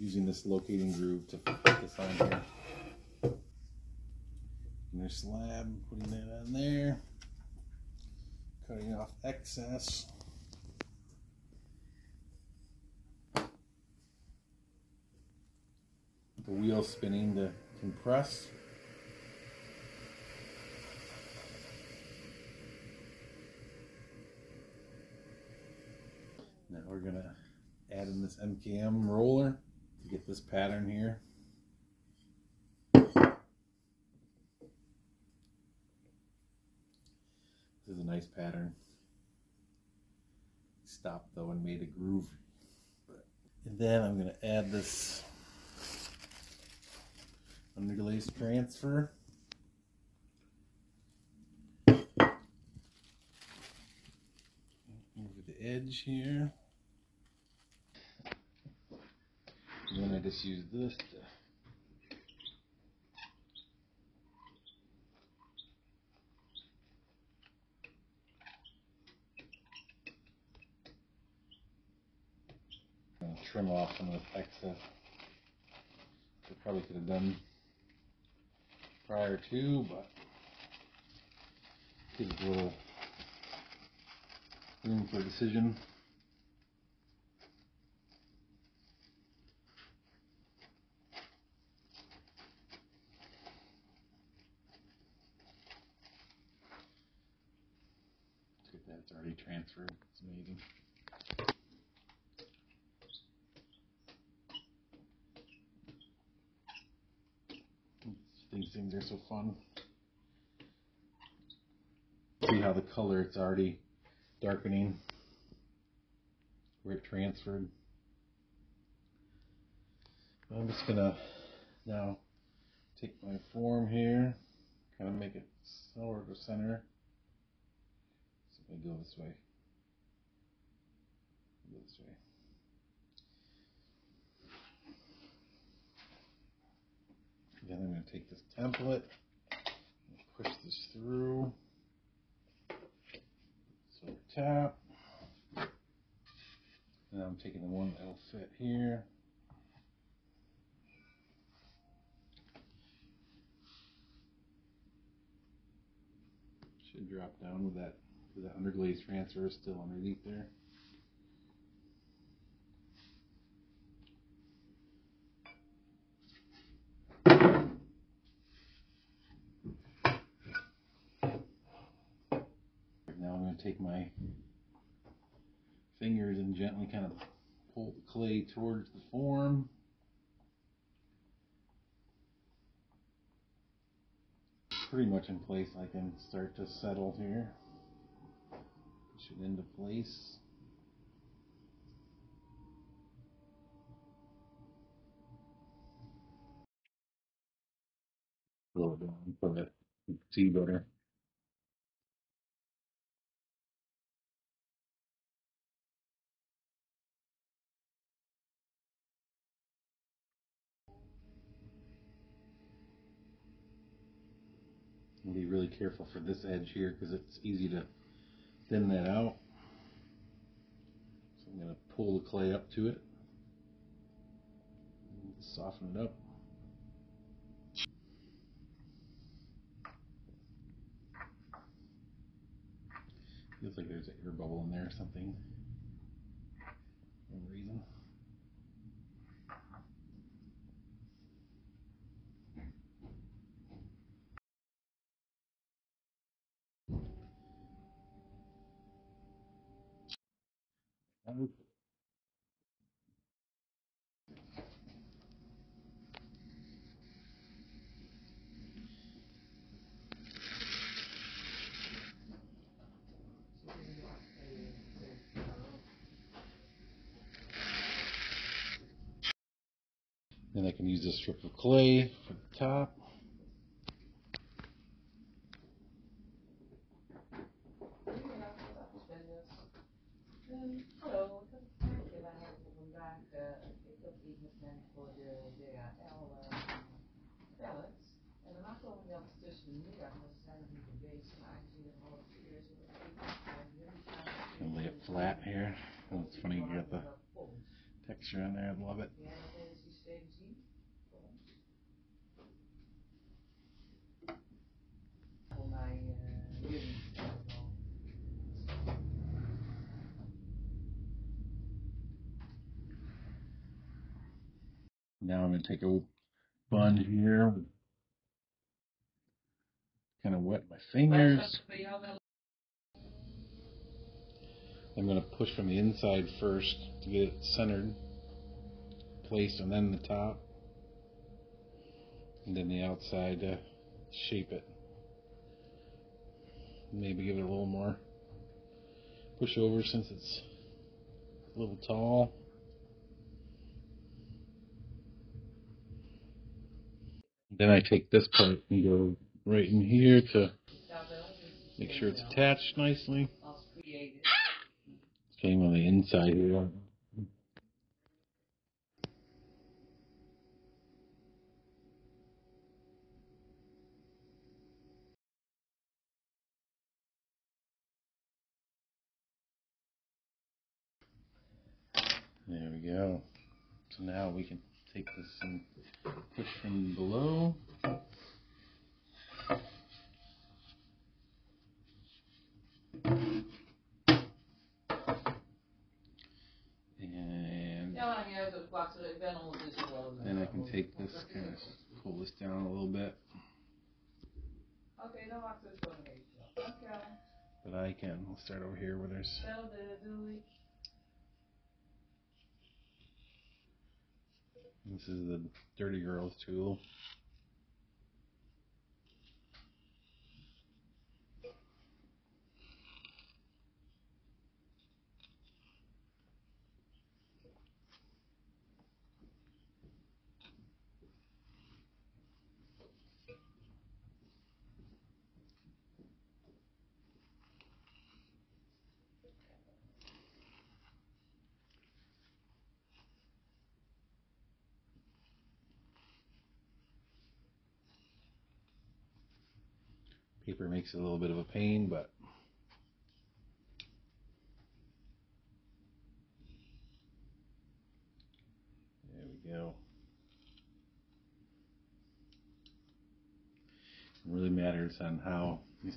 using this locating groove to put this on here. Inner slab, putting that on there, cutting off excess. The wheel spinning to compress. Now we're gonna add in this MKM roller to get this pattern here. This is a nice pattern. Stopped though and made a groove. And then I'm gonna add this underglaze transfer. Over the edge here. And then I just use this to trim off some of this excess. I probably could have done prior to, but gives a little room for decision. Look at that, it's already transferred. It's amazing. These things are so fun. See how the color, it's already darkening where it transferred. I'm just gonna now take my form here, kind of make it sort of center. So I'm gonna go this way. Go this way. Then I'm going to take this template and push this through. So tap. And I'm taking the one that will fit here. Should drop down with that, because that underglaze transfer is still underneath there. Now I'm going to take my fingers and gently kind of pull the clay towards the form. Pretty much in place. I can start to settle here. Push it into place. A little bit so that you can see better. And be really careful for this edge here because it's easy to thin that out. So I'm going to pull the clay up to it, soften it up. Feels like there's an air bubble in there or something for some reason. Then I can use this strip of clay for the top. Hallo, ik had een vraagje. Wij hebben vandaag pick-up evenement voor de DHL pallet. En normaal komen die altijd tussen de middag, maar ze zijn nog niet bezig. Maar aangezien het 12:30 is, zullen we even Lay it flat here. Oh, it's funny, you got the texture on there. I love it. Ja, dat is even zien voor ons? Voor mij jullie. Now I'm going to take a sponge here, kind of wet my fingers. I'm going to push from the inside first to get it centered, placed, and then the top, and then the outside to shape it. Maybe give it a little more push over since it's a little tall. Then I take this part and go right in here to make sure it's attached nicely. Came on the inside here. There we go. So now we can take this and push from below. And then I can take this, kind of pull this down a little bit. But I can. We'll start over here where there's. This is the Dirty Girls tool. Paper makes it a little bit of a pain, but there we go. It really matters on how you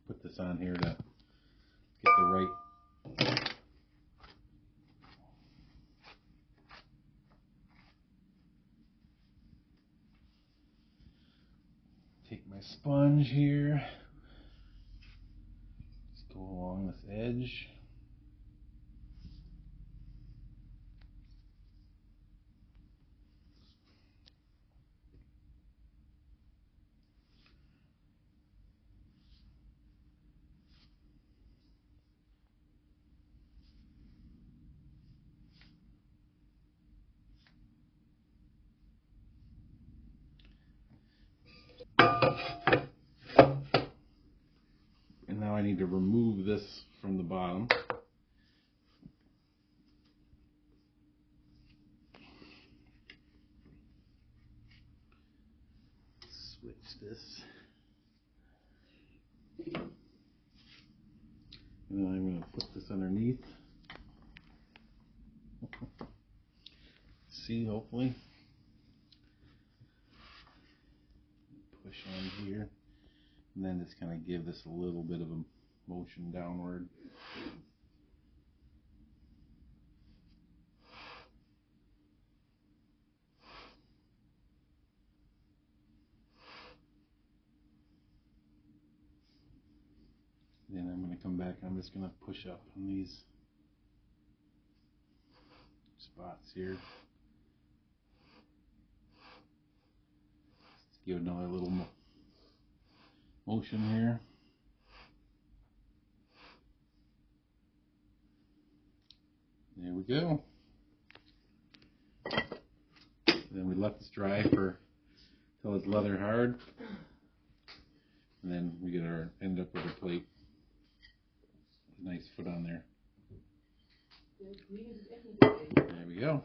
put this on here to get the right. Take my sponge here. Just go along this edge. And now I need to remove this from the bottom. Switch this. And then I'm going to put this underneath. See, hopefully. Push on here. And then just kind of give this a little bit of a motion downward. Then I'm going to come back and I'm just going to push up on these spots here. Just give another little motion here. There we go. Then we let this dry for till it's leather hard, and then we get our end up with a plate. Nice foot on there. There we go.